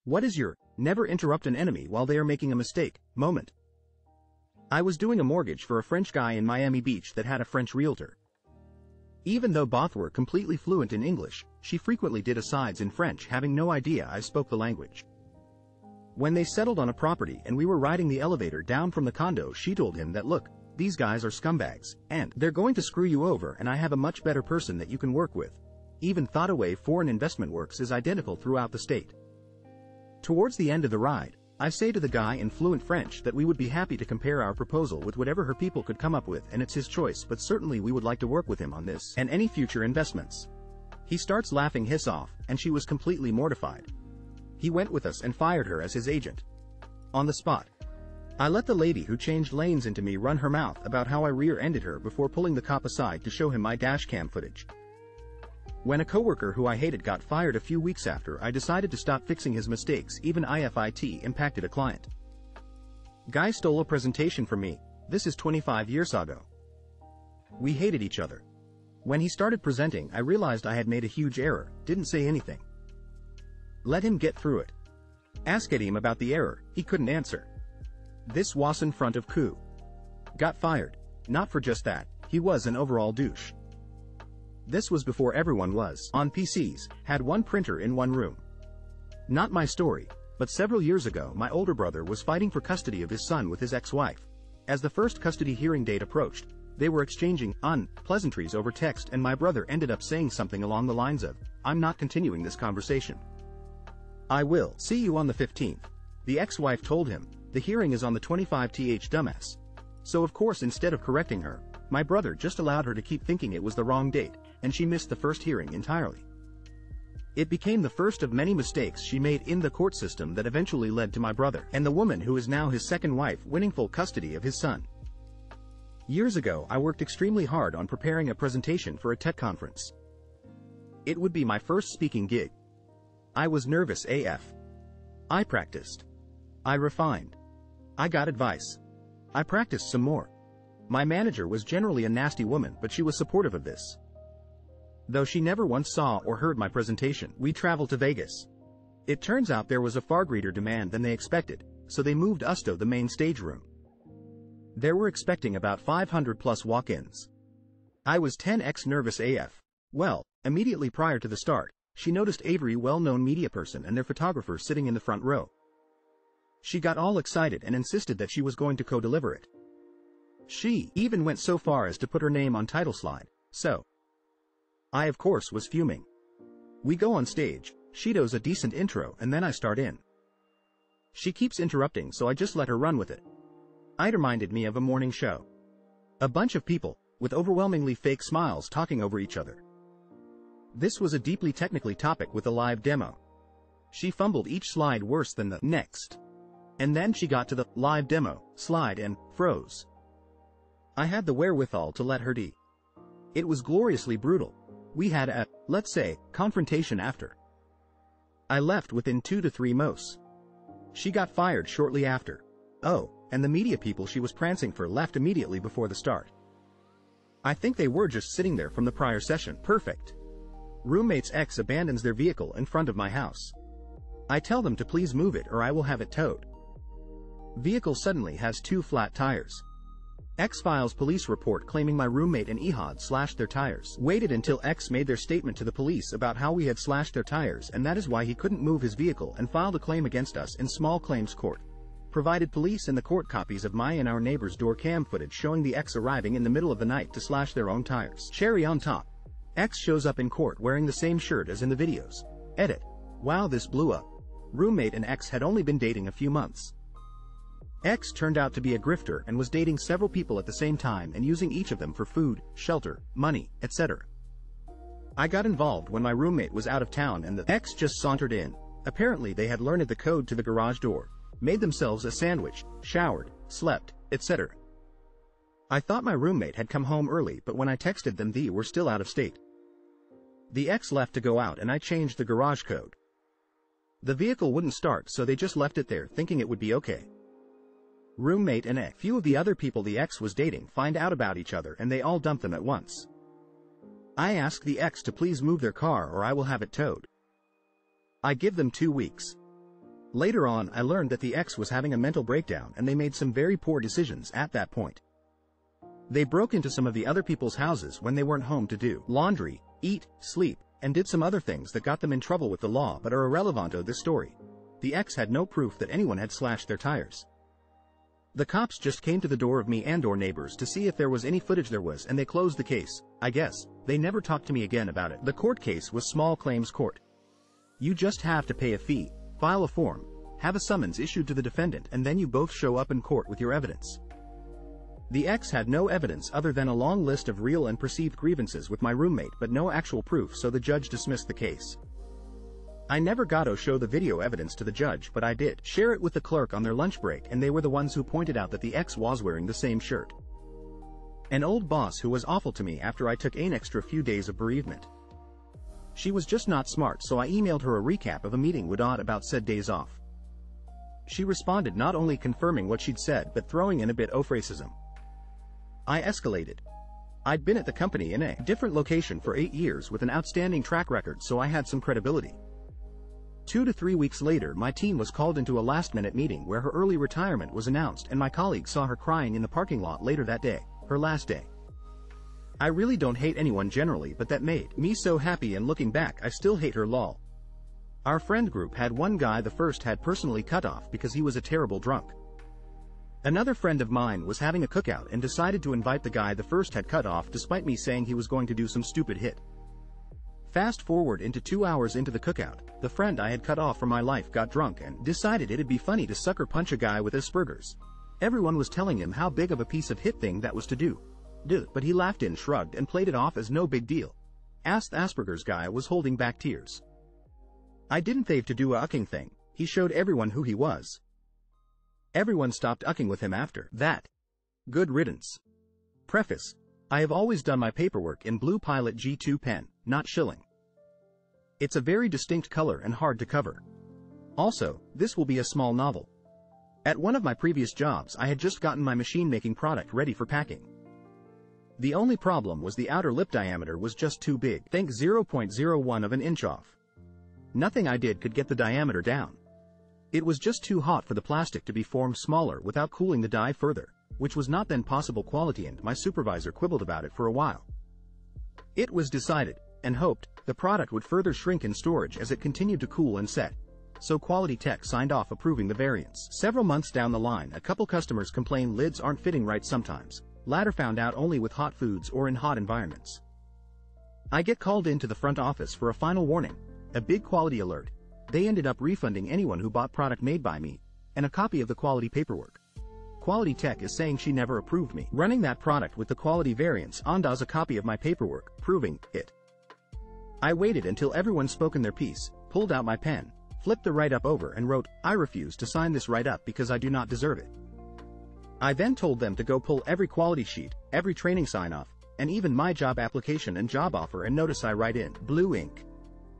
What is your never interrupt an enemy while they are making a mistake moment? I was doing a mortgage for a French guy in Miami Beach that had a French realtor. Even though both were completely fluent in English, she frequently did asides in French, having no idea I spoke the language. When they settled on a property and we were riding the elevator down from the condo, she told him that, look, these guys are scumbags, and they're going to screw you over, and I have a much better person that you can work with. Even thought-away foreign investment works is identical throughout the state. Towards the end of the ride, I say to the guy in fluent French that we would be happy to compare our proposal with whatever her people could come up with, and it's his choice, but certainly we would like to work with him on this and any future investments. He starts laughing his off, and she was completely mortified. He went with us and fired her as his agent. On the spot. I let the lady who changed lanes into me run her mouth about how I rear-ended her before pulling the cop aside to show him my dashcam footage. When a coworker who I hated got fired a few weeks after, I decided to stop fixing his mistakes, even if it impacted a client. Guy stole a presentation from me. This is 25 years ago. We hated each other. When he started presenting, I realized I had made a huge error, didn't say anything. Let him get through it. Asked him about the error, he couldn't answer. This was in front of coup. Got fired. Not for just that, he was an overall douche. This was before everyone was on PCs, had one printer in one room. Not my story, but several years ago my older brother was fighting for custody of his son with his ex-wife. As the first custody hearing date approached, they were exchanging pleasantries over text, and my brother ended up saying something along the lines of, "I'm not continuing this conversation. I will see you on the 15th. The ex-wife told him, "The hearing is on the 25th, dumbass." So of course, instead of correcting her, my brother just allowed her to keep thinking it was the wrong date, and she missed the first hearing entirely. It became the first of many mistakes she made in the court system that eventually led to my brother and the woman who is now his second wife winning full custody of his son. Years ago, I worked extremely hard on preparing a presentation for a tech conference. It would be my first speaking gig. I was nervous AF. I practiced. I refined. I got advice. I practiced some more. My manager was generally a nasty woman, but she was supportive of this. Though she never once saw or heard my presentation, we traveled to Vegas. It turns out there was a far greater demand than they expected, so they moved us to the main stage room. They were expecting about 500 plus walk-ins. I was 10x nervous AF. Well, immediately prior to the start, she noticed Avery, well-known media person, and their photographer sitting in the front row. She got all excited and insisted that she was going to co-deliver it. She even went so far as to put her name on title slide, so I of course was fuming. We go on stage, she does a decent intro, and then I start in. She keeps interrupting, so I just let her run with it. It reminded me of a morning show. A bunch of people, with overwhelmingly fake smiles, talking over each other. This was a deeply technically topic with a live demo. She fumbled each slide worse than the next. And then she got to the live demo slide and froze. I had the wherewithal to let her be. It was gloriously brutal. We had a, let's say, confrontation after. I left within 2 to 3 months. She got fired shortly after. Oh, and the media people she was prancing for left immediately before the start. I think they were just sitting there from the prior session. Perfect. Roommate's ex abandons their vehicle in front of my house. I tell them to please move it or I will have it towed. Vehicle suddenly has 2 flat tires. X files police report claiming my roommate and Ehud slashed their tires. Waited until X made their statement to the police about how we had slashed their tires, and that is why he couldn't move his vehicle, and filed a claim against us in small claims court. Provided police and the court copies of my and our neighbor's door cam footage showing the X arriving in the middle of the night to slash their own tires. Cherry on top. X shows up in court wearing the same shirt as in the videos. Edit. Wow, this blew up. Roommate and X had only been dating a few months. X turned out to be a grifter and was dating several people at the same time and using each of them for food, shelter, money, etc. I got involved when my roommate was out of town and the X just sauntered in. Apparently they had learned the code to the garage door, made themselves a sandwich, showered, slept, etc. I thought my roommate had come home early, but when I texted them they were still out of state. The X left to go out and I changed the garage code. The vehicle wouldn't start, so they just left it there thinking it would be okay. Roommate and a few of the other people the X was dating find out about each other and they all dump them at once. I ask the X to please move their car or I will have it towed. I give them 2 weeks. Later on, I learned that the ex was having a mental breakdown and they made some very poor decisions at that point. They broke into some of the other people's houses when they weren't home to do laundry, eat, sleep, and did some other things that got them in trouble with the law but are irrelevant to this story. The ex had no proof that anyone had slashed their tires. The cops just came to the door of me and/or neighbors to see if there was any footage. There was, and they closed the case. I guess they never talked to me again about it. The court case was small claims court. You just have to pay a fee, file a form, have a summons issued to the defendant, and then you both show up in court with your evidence. The ex had no evidence other than a long list of real and perceived grievances with my roommate, but no actual proof, so the judge dismissed the case. I never got to show the video evidence to the judge, but I did share it with the clerk on their lunch break, and they were the ones who pointed out that the ex was wearing the same shirt. An old boss who was awful to me after I took an extra few days of bereavement. She was just not smart, so I emailed her a recap of a meeting we'd had about said days off. She responded not only confirming what she'd said but throwing in a bit of racism. I escalated. I'd been at the company in a different location for 8 years with an outstanding track record, so I had some credibility. 2 to 3 weeks later, my team was called into a last-minute meeting where her early retirement was announced, and my colleague saw her crying in the parking lot later that day, her last day. I really don't hate anyone generally, but that made me so happy, and looking back I still hate her. Lol. Our friend group had one guy the first had personally cut off because he was a terrible drunk. Another friend of mine was having a cookout and decided to invite the guy the first had cut off despite me saying he was going to do some stupid hit. Fast forward into 2 hours into the cookout, the friend I had cut off from my life got drunk and decided it'd be funny to sucker punch a guy with Asperger's. Everyone was telling him how big of a piece of hit thing that was to do, but he laughed and shrugged and played it off as no big deal. Asperger's guy was holding back tears. I didn't have to do a ucking thing. He showed everyone who he was. Everyone stopped ucking with him after that. Good riddance. Preface: I have always done my paperwork in Blue Pilot G2 pen, not shilling. It's a very distinct color and hard to cover. Also, this will be a small novel. At one of my previous jobs, I had just gotten my machine-making product ready for packing. The only problem was the outer lip diameter was just too big. Think 0.01 of an inch off. Nothing I did could get the diameter down. It was just too hot for the plastic to be formed smaller without cooling the die further, which was not then possible quality, and my supervisor quibbled about it for a while. It was decided, and hoped, the product would further shrink in storage as it continued to cool and set, so quality tech signed off approving the variants. Several months down the line, a couple customers complained lids aren't fitting right sometimes. Latter found out only with hot foods or in hot environments. I get called into the front office for a final warning, a big quality alert. They ended up refunding anyone who bought product made by me, and a copy of the quality paperwork. Quality tech is saying she never approved me running that product with the quality variants and as a copy of my paperwork, proving it. I waited until everyone spoken their piece, pulled out my pen, flipped the write-up over and wrote, "I refuse to sign this write-up because I do not deserve it." I then told them to go pull every quality sheet, every training sign-off, and even my job application and job offer, and notice I write in blue ink.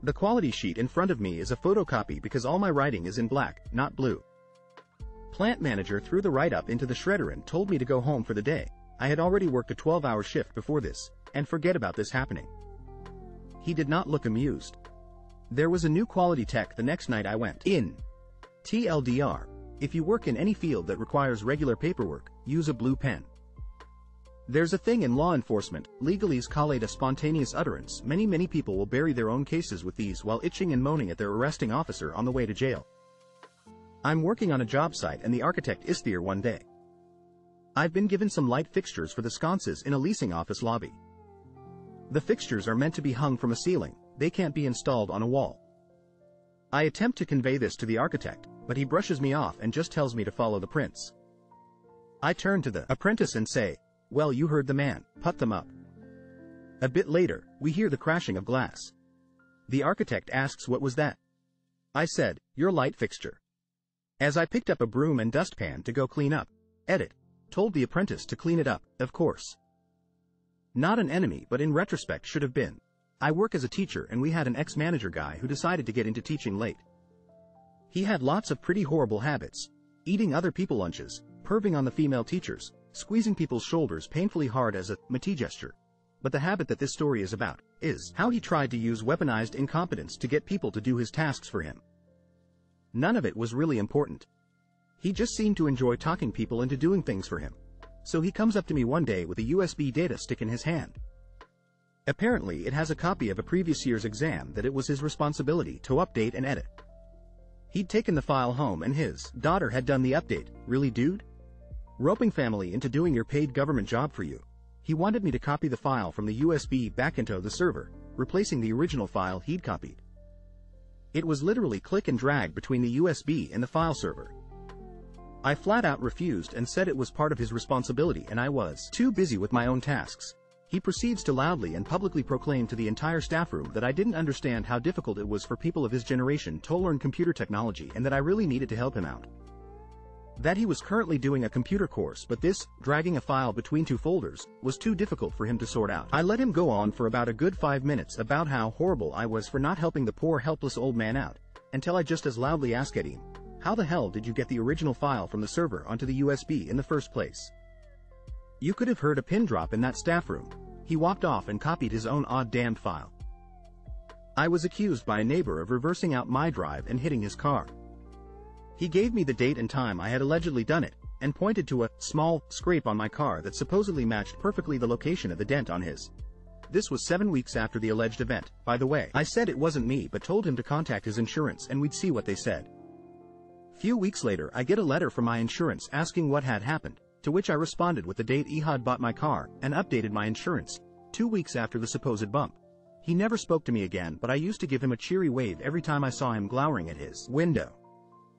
The quality sheet in front of me is a photocopy because all my writing is in black, not blue. Plant manager threw the write-up into the shredder and told me to go home for the day. I had already worked a 12-hour shift before this, and forget about this happening. He did not look amused. There was a new quality tech the next night I went in. TLDR, if you work in any field that requires regular paperwork, use a blue pen. There's a thing in law enforcement, legalese call it a spontaneous utterance. Many people will bury their own cases with these while itching and moaning at their arresting officer on the way to jail. I'm working on a job site and the architect is there one day. I've been given some light fixtures for the sconces in a leasing office lobby. The fixtures are meant to be hung from a ceiling, they can't be installed on a wall. I attempt to convey this to the architect, but he brushes me off and just tells me to follow the prints. I turn to the apprentice and say, "Well, you heard the man, put them up." A bit later, we hear the crashing of glass. The architect asks what was that. I said, "Your light fixture." As I picked up a broom and dustpan to go clean up, told the apprentice to clean it up, of course. Not an enemy, but in retrospect should have been. I work as a teacher and we had an ex-manager guy who decided to get into teaching late. He had lots of pretty horrible habits, eating other people's lunches, perving on the female teachers, squeezing people's shoulders painfully hard as a mati gesture. But the habit that this story is about is how he tried to use weaponized incompetence to get people to do his tasks for him. None of it was really important. He just seemed to enjoy talking people into doing things for him. So he comes up to me one day with a USB data stick in his hand. Apparently it has a copy of a previous year's exam that it was his responsibility to update and edit. He'd taken the file home and his daughter had done the update. Really, dude? Roping family into doing your paid government job for you. He wanted me to copy the file from the USB back into the server, replacing the original file he'd copied. It was literally click and drag between the USB and the file server. I flat out refused and said it was part of his responsibility and I was too busy with my own tasks. He proceeds to loudly and publicly proclaim to the entire staff room that I didn't understand how difficult it was for people of his generation to learn computer technology and that I really needed to help him out. That he was currently doing a computer course, but this, dragging a file between two folders, was too difficult for him to sort out. I let him go on for about a good 5 minutes about how horrible I was for not helping the poor helpless old man out, until I just as loudly asked him, how the hell did you get the original file from the server onto the USB in the first place? You could have heard a pin drop in that staff room. He walked off and copied his own odd damned file. I was accused by a neighbor of reversing out my drive and hitting his car. He gave me the date and time I had allegedly done it, and pointed to a small scrape on my car that supposedly matched perfectly the location of the dent on his. This was 7 weeks after the alleged event, by the way. I said it wasn't me but told him to contact his insurance and we'd see what they said. Few weeks later I get a letter from my insurance asking what had happened, to which I responded with the date Ehud bought my car, and updated my insurance, 2 weeks after the supposed bump. He never spoke to me again, but I used to give him a cheery wave every time I saw him glowering at his window.